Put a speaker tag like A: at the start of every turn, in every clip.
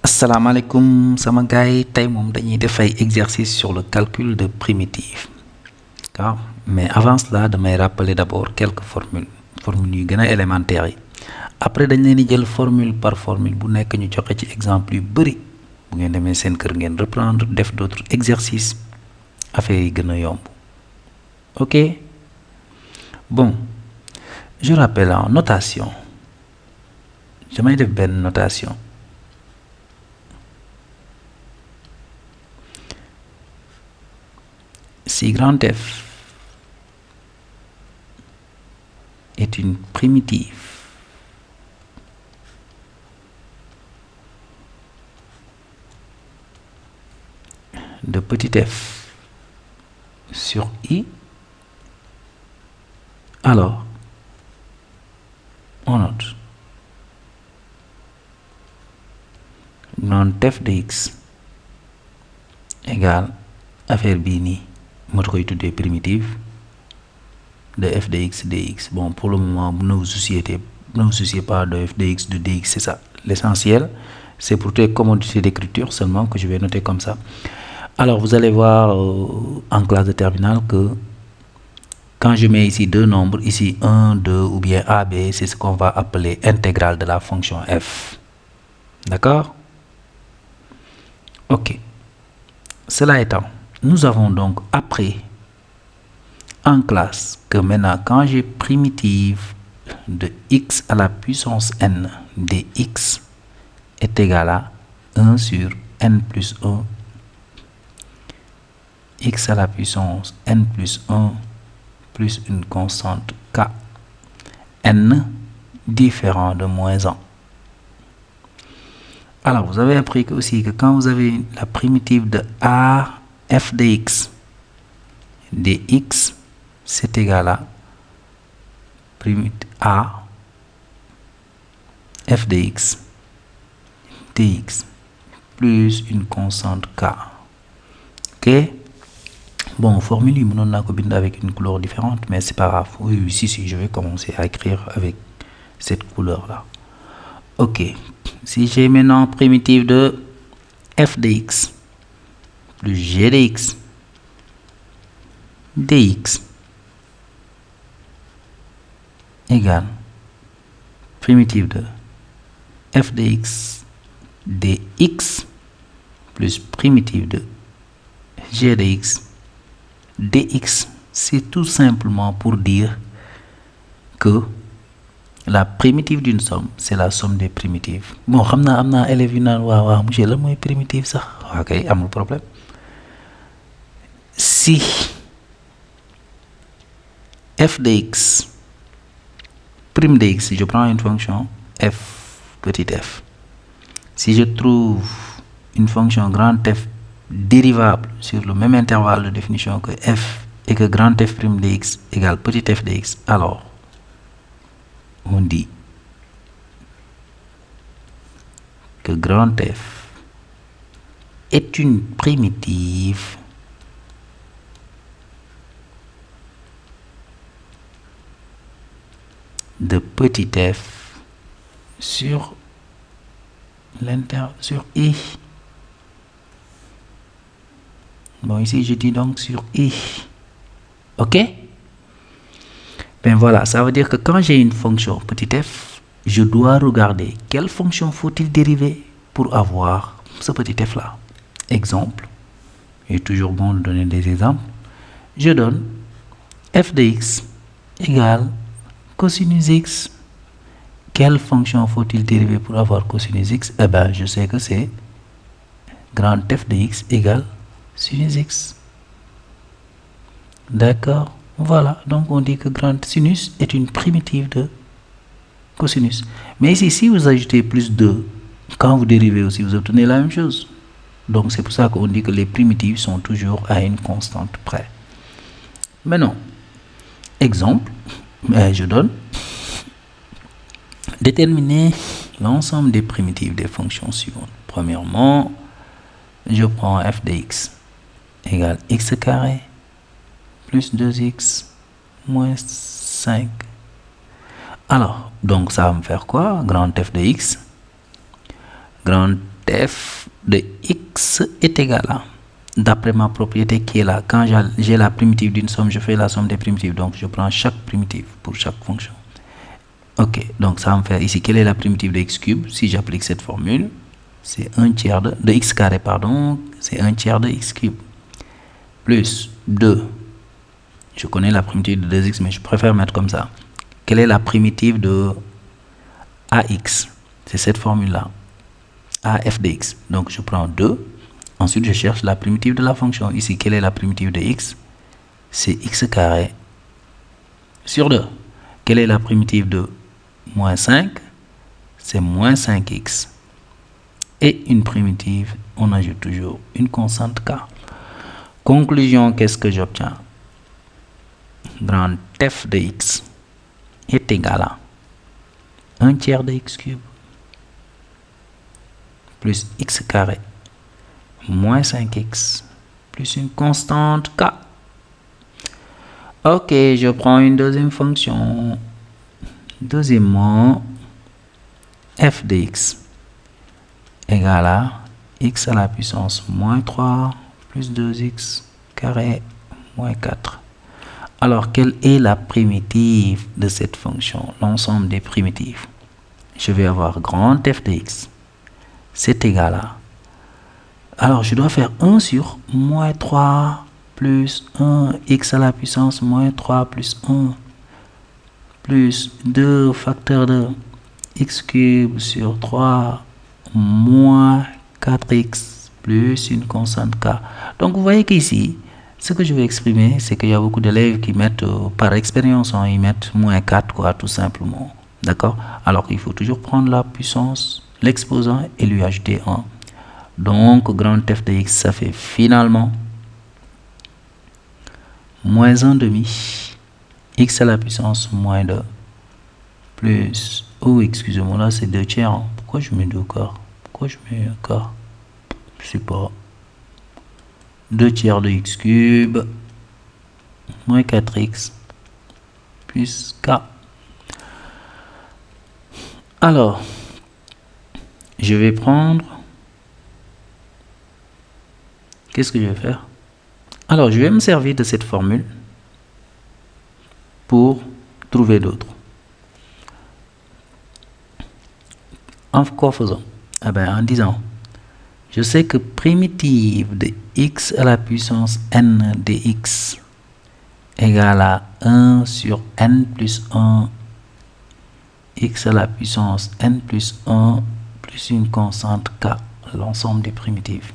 A: Asalaamaaleykum sama gars yi tey moom dañuy def ay exercice sur le calcul de primitive. D'accord, mais avant cela damay rappeler d'abord quelques formules yu gën a élémentaires yi après dañ leen di jël formule par formule bu nekk ñu joxe ci exemple yu bëri bu ngeen demee seen kër ngeen reprendre def d'autres exercices affaire yi gën a yomb. Ok, bon, je rappelle en notation damay def benn notation. Si grand F est une primitive de petit f sur I, alors on note grand f de x égale affaire bii nii moo koy tuddee primitive de f de x dx. Bon, pour le moment ne vous souciez pas de f de x de dx, c'est ça l'essentiel, c'est pour tes commodités d'écriture seulement que je vais noter comme ça. Alors vous allez voir en classe de terminale que quand je mets ici deux nombres, ici 1, 2 ou bien AB, c'est ce qu'on va appeler intégrale de la fonction f. D'accord? Ok, cela étant, nous avons donc appris en classe que maintenant quand j'ai primitive de x à la puissance n dx est égal à 1 sur n plus 1, x à la puissance n plus 1 plus une constante k, n différent de moins 1. Alors vous avez appris aussi que quand vous avez la primitive de a f de x dx, c'est égal à primitive a f de x dx plus une constante k. Ok, bon, formule yi mënoon naa ko bind avec une couleur différente, mais c'est pas grave. Oui, si, je vais commencer à écrire avec cette couleur là. Ok, si j'ai maintenant primitive de f de x plus g de x dx égale primitive de f de x dx plus primitive de g de x dx, c'est tout simplement pour dire que la primitive d'une somme, c'est la somme des primitives. Bon, xam naa am naa élèves yu naan waaw monsieur lan mooy primitive sax. waaw kay amul problème. Si f de x prime de x, je prends une fonction f petit f. Si je trouve une fonction grand F dérivable sur le même intervalle de définition que f et que grand F prime de x égale petit f de x, alors on dit que grand F est une primitive de petit f sur I. Bon, ici je dis donc sur I. Ok? Ben voilà, ça veut dire que quand j'ai une fonction petit f, je dois regarder quelle fonction faut-il dériver pour avoir ce petit f là. Exemple, il est toujours bon de donner des exemples. Je donne f de x égale cosinus x. Quelle fonction faut-il dériver pour avoir cosinus x? Eh ben, je sais que c'est grand f de x égale sinus x. D'accord? Voilà, donc on dit que grand sinus est une primitive de cosinus. Mais ici, si vous ajoutez plus 2, quand vous dérivez aussi, vous obtenez la même chose. Donc c'est pour ça qu'on dit que les primitives sont toujours à une constante près. Maintenant, exemple, je donne déterminer l'ensemble des primitives des fonctions suivantes. Premièrement, je prends f de x égale x carré plus 2x moins 5. Alors, donc ça va me faire quoi? Grand f de x. Grand f de x est égal à, d'après ma propriété qui est là, quand j'ai la primitive d'une somme, je fais la somme des primitives. Donc, je prends chaque primitive pour chaque fonction. Ok, donc ça va me faire ici, quelle est la primitive de x cube? Si j'applique cette formule, c'est 1 tiers de x carré, pardon, c'est 1 tiers de x cube. Plus 2. Je connais la primitive de 2x, mais je préfère mettre comme ça. Quelle est la primitive de ax? C'est cette formule-là. af de x. Donc, je prends 2. Ensuite, je cherche la primitive de la fonction. Ici, quelle est la primitive de x? C'est x carré sur 2. Quelle est la primitive de moins 5? C'est moins 5x. Et une primitive, on ajoute toujours une constante k. Conclusion, qu'est-ce que j'obtiens? Grand f de x est égal à 1 tiers de x cube plus x carré moins 5x plus une constante k. Ok, je prends une deuxième fonction. Deuxièmement, f de x égale à x à la puissance moins 3 plus 2x carré moins 4. Alors, quelle est la primitive de cette fonction? L'ensemble des primitives. Je vais avoir grand f de x. C'est égal à... Alors, je dois faire 1 sur moins 3 plus 1 x à la puissance moins 3 plus 1 plus 2 facteur de x cube sur 3 moins 4x plus une constante k. Donc, vous voyez qu'ici, ce que je vais exprimer, c'est qu'il y a beaucoup d'élèves qui mettent, par expérience, ils mettent moins 4, quoi, tout simplement. D'accord? Alors, il faut toujours prendre la puissance, l'exposant et lui ajouter 1. Donc, grand f de x, ça fait finalement moins 1 demi x à la puissance moins 2 plus, oh, excusez-moi, là, c'est 2 tiers. Hein. Pourquoi je mets 2 quarts? Pourquoi je mets un quart? Je sais pas. 2 tiers de x cube moins 4x plus k. Alors, je vais prendre... Qu'est-ce que je vais faire? Alors, je vais me servir de cette formule pour trouver d'autres. En quoi faisant? Eh bien, en disant, je sais que primitive de x à la puissance n de x égale à 1 sur n plus 1 x à la puissance n plus 1 plus une constante k, l'ensemble des primitives.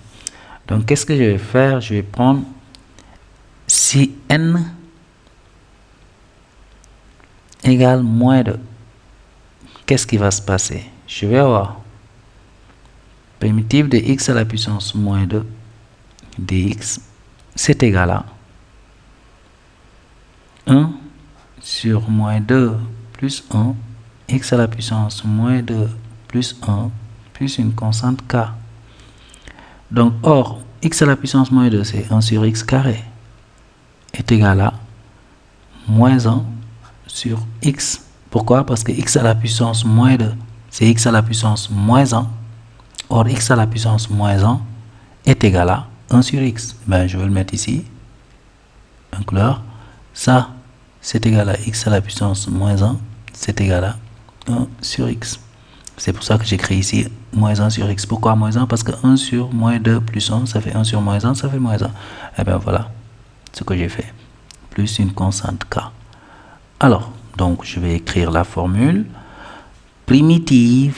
A: Donc, qu'est-ce que je vais faire? Je vais prendre si n égale moins 2. Qu'est-ce qui va se passer? Je vais avoir primitive de x à la puissance moins 2 dx, c'est égal à 1 sur moins 2 plus 1 x à la puissance moins 2 plus 1 plus une constante k. Donc, or, x à la puissance moins 2, c'est 1 sur x carré, est égal à moins 1 sur x. Pourquoi? Parce que x à la puissance moins 2, c'est x à la puissance moins 1. Or, x à la puissance moins 1 est égal à 1 sur x. Ben, je vais le mettre ici, en couleur. Ça, c'est égal à x à la puissance moins 1, c'est égal à 1 sur x. C'est pour ça que j'écris ici moins 1 sur x. Pourquoi moins 1? Parce que 1 sur moins 2 plus 1, ça fait 1 sur moins 1, ça fait moins 1. Et bien voilà ce que j'ai fait. Plus une constante k. Alors, donc je vais écrire la formule. Primitive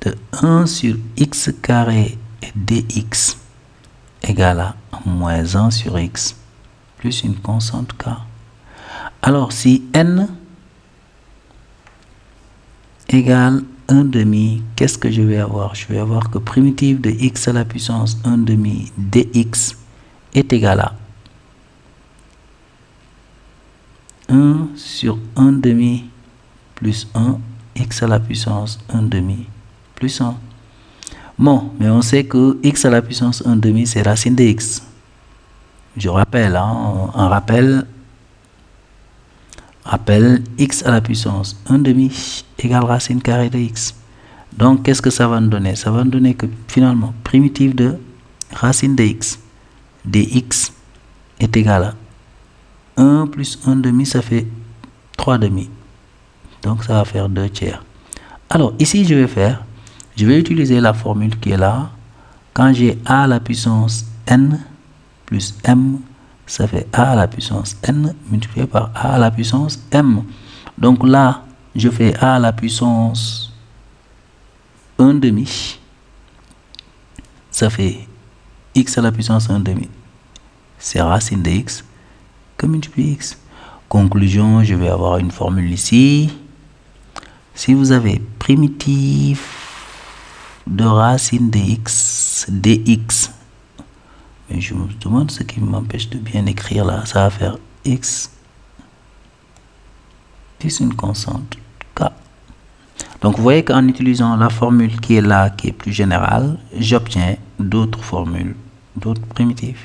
A: de 1 sur x carré dx égale à moins 1 sur x plus une constante k. Alors, si n égale 1 demi, qu'est-ce que je vais avoir? Je vais avoir que primitive de x à la puissance 1 demi dx est égal à 1 sur 1 demi plus 1 x à la puissance 1 demi plus 1. Bon, mais on sait que x à la puissance 1 demi, c'est racine de x. Je rappelle, hein, un rappel x à la puissance 1 demi égale racine carrée de x. Donc, qu'est-ce que ça va nous donner? Ça va nous donner que finalement, primitive de racine de x dx est égal à 1 plus 1 demi, ça fait 3 demi. Donc, ça va faire 2 tiers. Alors, ici, je vais utiliser la formule qui est là. Quand j'ai a à la puissance n plus m, ça fait a à la puissance n multiplié par a à la puissance m. Donc là, je fais a à la puissance 1 demi. Ça fait x à la puissance 1 demi. C'est racine de x que multiplie x. Conclusion, je vais avoir une formule ici. Si vous avez primitive de racine de x dx, mais je me demande ce qui m'empêche de bien écrire là, ça va faire x plus une constante k. Donc vous voyez qu'en utilisant la formule qui est là, qui est plus générale, j'obtiens d'autres formules, d'autres primitives.